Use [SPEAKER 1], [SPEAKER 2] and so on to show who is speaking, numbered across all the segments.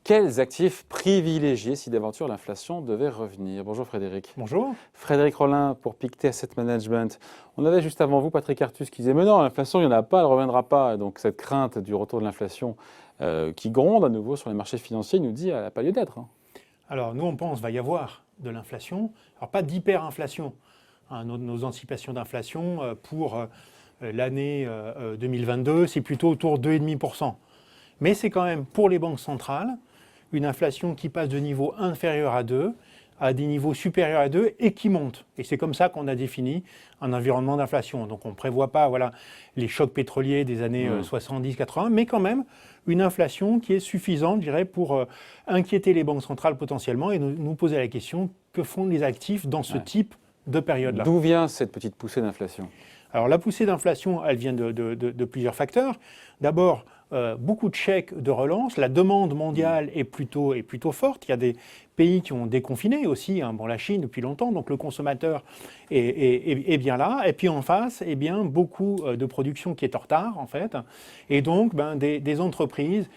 [SPEAKER 1] Quels actifs privilégier si d'aventure l'inflation devait revenir? Bonjour Frédéric.
[SPEAKER 2] Bonjour.
[SPEAKER 1] Frédéric Rollin pour Pictet Asset Management. On avait juste avant vous Patrick Artus qui disait mais non, l'inflation il n'y en a pas, elle ne reviendra pas. Donc cette crainte du retour de l'inflation qui gronde à nouveau sur les marchés financiers nous dit elle n'a pas lieu d'être.
[SPEAKER 2] Alors nous on pense qu'il va y avoir de l'inflation, alors pas d'hyperinflation. Nos anticipations d'inflation pour l'année 2022 c'est plutôt autour de 2,5%. Mais c'est quand même pour les banques centrales une inflation qui passe de niveau inférieur à 2 à des niveaux supérieurs à 2 et qui monte. Et c'est comme ça qu'on a défini un environnement d'inflation. Donc on ne prévoit pas les chocs pétroliers des années 70-80, mais quand même une inflation qui est suffisante, je dirais, pour inquiéter les banques centrales potentiellement et nous poser la question, que font les actifs dans ce type de période-là?
[SPEAKER 1] D'où vient cette petite poussée d'inflation?
[SPEAKER 2] Alors la poussée d'inflation, elle vient de plusieurs facteurs. D'abord, beaucoup de chèques de relance. La demande mondiale est plutôt forte. Il y a des pays qui ont déconfiné aussi, la Chine depuis longtemps, donc le consommateur est bien là. Et puis en face, beaucoup de production qui est en retard, en fait. Et donc, des entreprises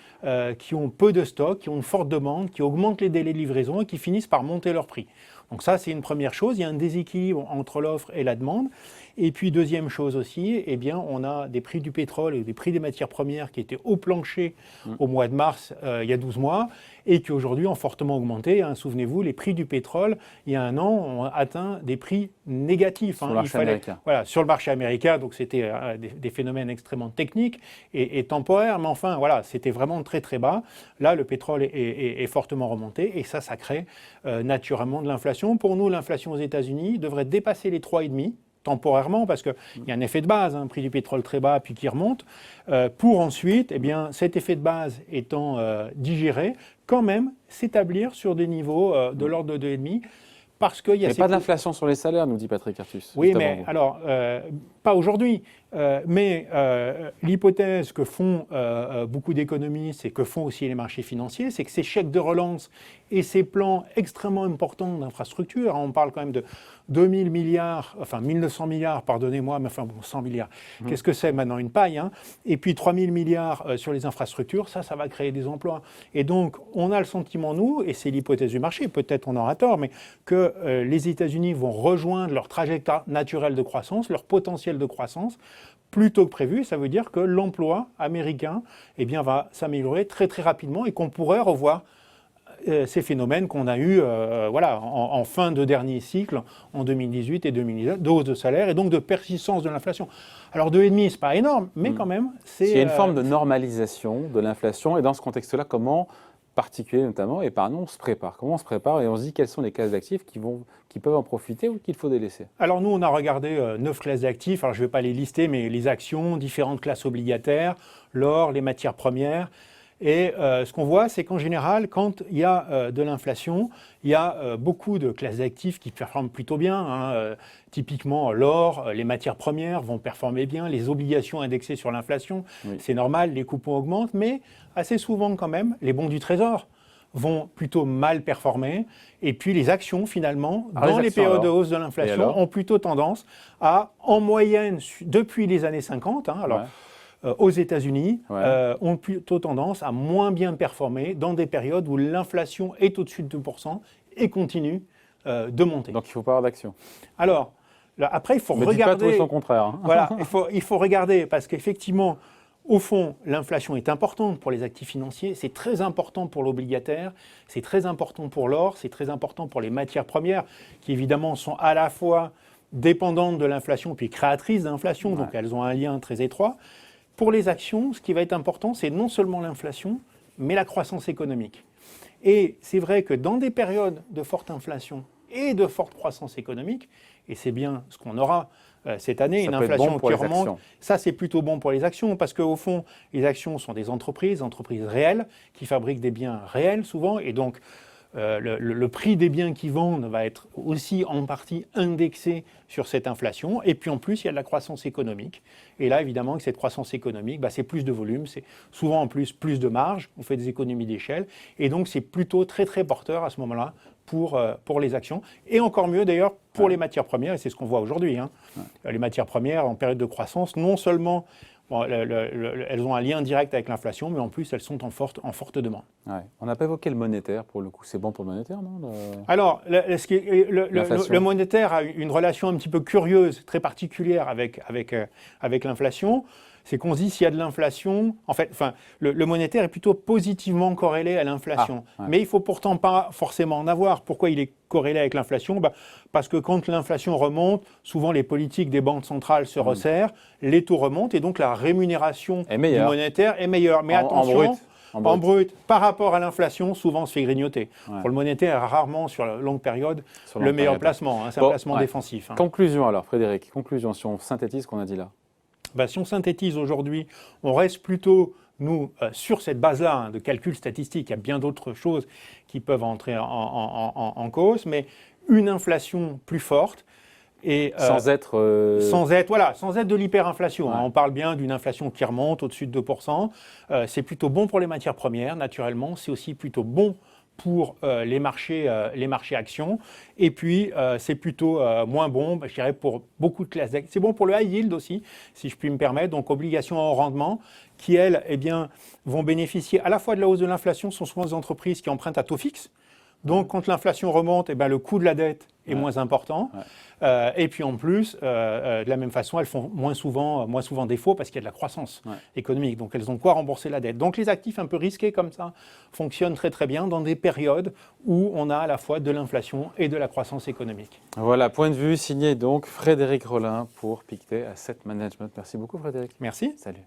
[SPEAKER 2] qui ont peu de stock, qui ont une forte demande, qui augmentent les délais de livraison et qui finissent par monter leurs prix. Donc ça, c'est une première chose. Il y a un déséquilibre entre l'offre et la demande. Et puis, deuxième chose aussi, on a des prix du pétrole et des prix des matières premières qui étaient au plancher au mois de mars, il y a 12 mois, et qui aujourd'hui ont fortement augmenté. Souvenez-vous, les prix du pétrole, il y a un an, ont atteint des prix négatifs.
[SPEAKER 1] Sur le marché américain.
[SPEAKER 2] Voilà, sur le marché américain, donc c'était des phénomènes extrêmement techniques et temporaires, mais enfin, voilà, c'était vraiment très très bas. Là, le pétrole est fortement remonté, et ça crée naturellement de l'inflation. Pour nous, l'inflation aux États-Unis devrait dépasser les 3,5%. Temporairement, parce qu'il y a un effet de base, un prix du pétrole très bas, puis qui remonte, pour ensuite, cet effet de base étant digéré, quand même s'établir sur des niveaux de l'ordre de 2,5%, parce qu'il y a...
[SPEAKER 1] Mais pas d'inflation sur les salaires, nous dit Patrick Artus.
[SPEAKER 2] Oui, mais alors, pas aujourd'hui, mais l'hypothèse que font beaucoup d'économistes et que font aussi les marchés financiers, c'est que ces chèques de relance et ces plans extrêmement importants d'infrastructures, on parle quand même de 2000 milliards, enfin 1900 milliards, pardonnez-moi, mais enfin 100 milliards, qu'est-ce que c'est maintenant, une paille, et puis 3000 milliards sur les infrastructures, ça va créer des emplois. Et donc, on a le sentiment, nous, et c'est l'hypothèse du marché, peut-être on aura tort, mais que les États-Unis vont rejoindre leur trajectoire naturelle de croissance, leur potentiel de croissance, plus tôt que prévu. Ça veut dire que l'emploi américain va s'améliorer très très rapidement et qu'on pourrait revoir ces phénomènes qu'on a eus en fin de dernier cycle, en 2018 et 2019, de hausse de salaire et donc de persistance de l'inflation. Alors 2,5%, c'est pas énorme, mais quand même, c'est...
[SPEAKER 1] Il y a une forme de normalisation de l'inflation, et dans ce contexte-là, comment, particulier notamment, épargnants, on se prépare? Comment on se prépare et on se dit quelles sont les classes d'actifs qui peuvent en profiter ou qu'il faut délaisser?
[SPEAKER 2] Alors nous, on a regardé 9 classes d'actifs, alors je ne vais pas les lister, mais les actions, différentes classes obligataires, l'or, les matières premières. Et ce qu'on voit, c'est qu'en général, quand il y a de l'inflation, il y a beaucoup de classes d'actifs qui performent plutôt bien. Typiquement, l'or, les matières premières vont performer bien, les obligations indexées sur l'inflation, c'est normal, les coupons augmentent, mais assez souvent quand même, les bons du Trésor vont plutôt mal performer. Et puis les actions, finalement, dans les périodes de hausse de l'inflation, ont plutôt tendance à, en moyenne, depuis les années 50, aux États-Unis, ont plutôt tendance à moins bien performer dans des périodes où l'inflation est au-dessus de 2% et continue de monter.
[SPEAKER 1] Donc il ne faut pas avoir d'action.
[SPEAKER 2] Alors, après, il faut regarder...
[SPEAKER 1] Mais dis pas tout son contraire.
[SPEAKER 2] Voilà, il faut regarder, parce qu'effectivement, au fond, l'inflation est importante pour les actifs financiers, c'est très important pour l'obligataire, c'est très important pour l'or, c'est très important pour les matières premières, qui évidemment sont à la fois dépendantes de l'inflation puis créatrices d'inflation, donc elles ont un lien très étroit. Pour les actions, ce qui va être important, c'est non seulement l'inflation, mais la croissance économique. Et c'est vrai que dans des périodes de forte inflation et de forte croissance économique, et c'est bien ce qu'on aura cette année, une inflation qui remonte, ça c'est plutôt bon pour les actions, parce qu'au fond, les actions sont des entreprises réelles, qui fabriquent des biens réels souvent, et donc le prix des biens qu'ils vendent va être aussi en partie indexé sur cette inflation. Et puis en plus, il y a de la croissance économique. Et là, évidemment, que cette croissance économique, c'est plus de volume, c'est souvent en plus de marge, on fait des économies d'échelle. Et donc, c'est plutôt très, très porteur à ce moment-là pour les actions. Et encore mieux, d'ailleurs, pour les matières premières, et c'est ce qu'on voit aujourd'hui. Les matières premières, en période de croissance, non seulement elles ont un lien direct avec l'inflation, mais en plus, elles sont en forte demande.
[SPEAKER 1] Ouais. On n'a pas évoqué le monétaire, pour le coup. C'est bon pour le monétaire, non?
[SPEAKER 2] Alors, le monétaire a une relation un petit peu curieuse, très particulière avec l'inflation. C'est qu'on se dit s'il y a de l'inflation, le monétaire est plutôt positivement corrélé à l'inflation.
[SPEAKER 1] Ah, ouais.
[SPEAKER 2] Mais il ne faut pourtant pas forcément en avoir. Pourquoi il est corrélé avec l'inflation? Parce que quand l'inflation remonte, souvent les politiques des banques centrales se resserrent, les taux remontent et donc la rémunération du monétaire est meilleure. Mais attention, en brut, par rapport à l'inflation, souvent on se fait grignoter. Ouais. Pour le monétaire, rarement sur la longue période, le meilleur placement. C'est un placement défensif.
[SPEAKER 1] Conclusion alors, Frédéric. Conclusion, si on synthétise ce qu'on a dit là.
[SPEAKER 2] Si on synthétise aujourd'hui, on reste plutôt, nous, sur cette base-là de calcul statistique. Il y a bien d'autres choses qui peuvent entrer en cause, mais une inflation plus forte. Et,
[SPEAKER 1] sans être
[SPEAKER 2] de l'hyperinflation.
[SPEAKER 1] Ouais.
[SPEAKER 2] On parle bien d'une inflation qui remonte au-dessus de 2%. C'est plutôt bon pour les matières premières, naturellement. C'est aussi plutôt bon pour les marchés actions. Et puis, c'est plutôt moins bon, je dirais, pour beaucoup de classes d'actifs. C'est bon pour le high yield aussi, si je puis me permettre, donc obligations en rendement, qui, elles, vont bénéficier à la fois de la hausse de l'inflation, sont souvent des entreprises qui empruntent à taux fixe. Donc, quand l'inflation remonte, le coût de la dette est moins important. Ouais. Et puis, en plus, de la même façon, elles font moins souvent défaut parce qu'il y a de la croissance économique. Donc, elles ont quoi rembourser la dette. Donc, les actifs un peu risqués comme ça fonctionnent très, très bien dans des périodes où on a à la fois de l'inflation et de la croissance économique.
[SPEAKER 1] Voilà, point de vue signé donc Frédéric Rollin pour Pictet Asset Management. Merci beaucoup, Frédéric.
[SPEAKER 2] Merci.
[SPEAKER 1] Salut.